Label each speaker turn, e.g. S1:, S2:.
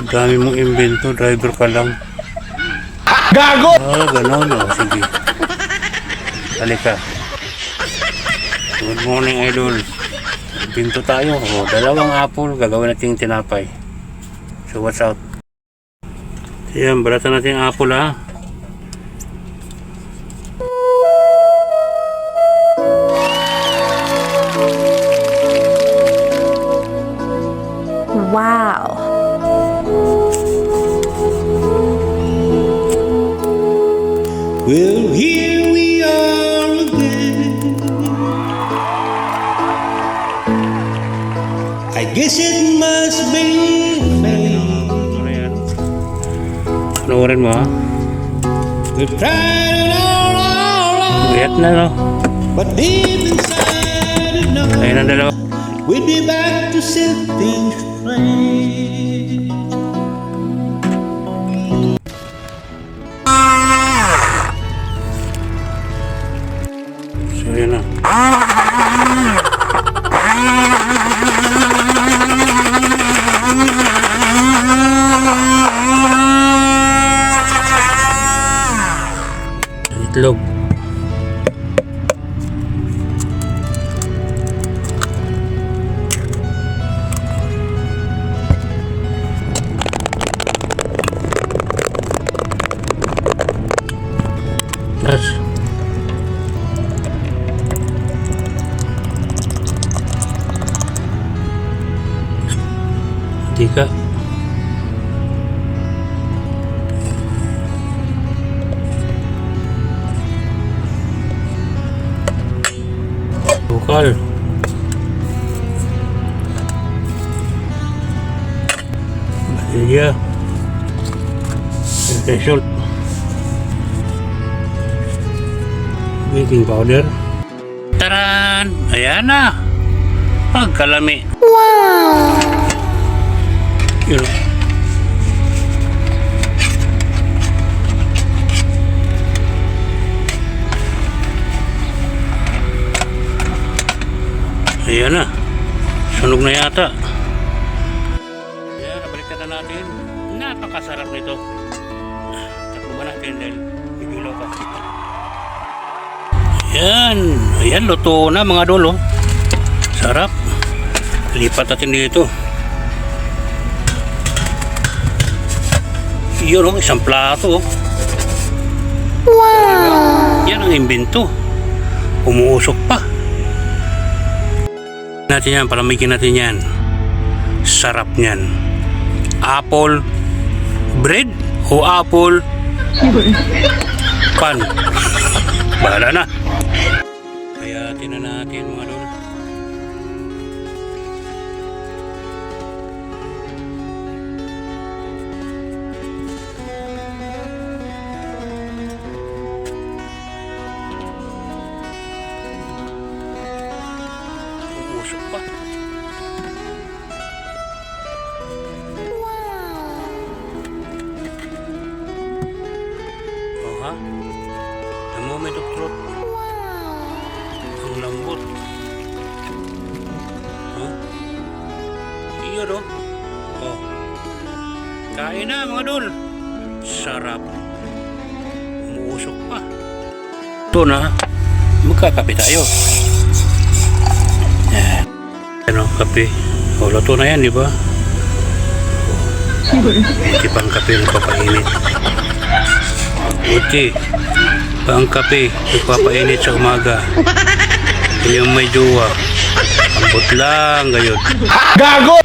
S1: Dami mong invento, driver ka lang.
S2: Gago!
S1: Ah, gano'n o. Sige. Halika. Good morning, idol. Invento tayo. O, dalawang apple. Gagawin natin tinapay. So, what's out? Ayan, balatan natin ang apple ha.
S3: Wow.
S2: Well, here we are again. I guess it must be fate.
S1: Ano yan? Panoorin mo ha.
S2: We've tried it all,
S1: Gayat na no.
S2: but deep inside it knows
S1: Ayun ang dalawa.
S2: we'd be back to set things straight.
S1: So, yun na. Itlog. Tapos mantika. Bukal. Basilya. Salt. Baking powder. Taran! Ayan na! Pagkalami. Wow! Yun. Ayan na. Sunog na yata. Ayan, nabaliktad na natin. Napakasarap nito. Takbo ba natin dahil ibilaw pa. Ayan. Ayan, luto na mga dolo. Sarap. Lipat natin dito. Yun o, isang plato. Wow! Yan ang imbento. Umuusok pa. Natin yan, palamigin natin yan. Sarap niyan. Apple bread o apple pan. Bahala na. Kaya tinan natin mga dolo. Umusok pa. Oh ha? The moment of truth. Ang lambot. Huh? Iyon o. Oh. Kain na mga dol. Sarap. Umuusok pa. Ito na. Magkakape tayo. Ano, kape. O, luto na yan, di ba? Buti pang kape nagpapainit. Buti pang kape nagpapainit sa umaga. Yung may jowa. Ambot lang, gayon.
S2: Gago!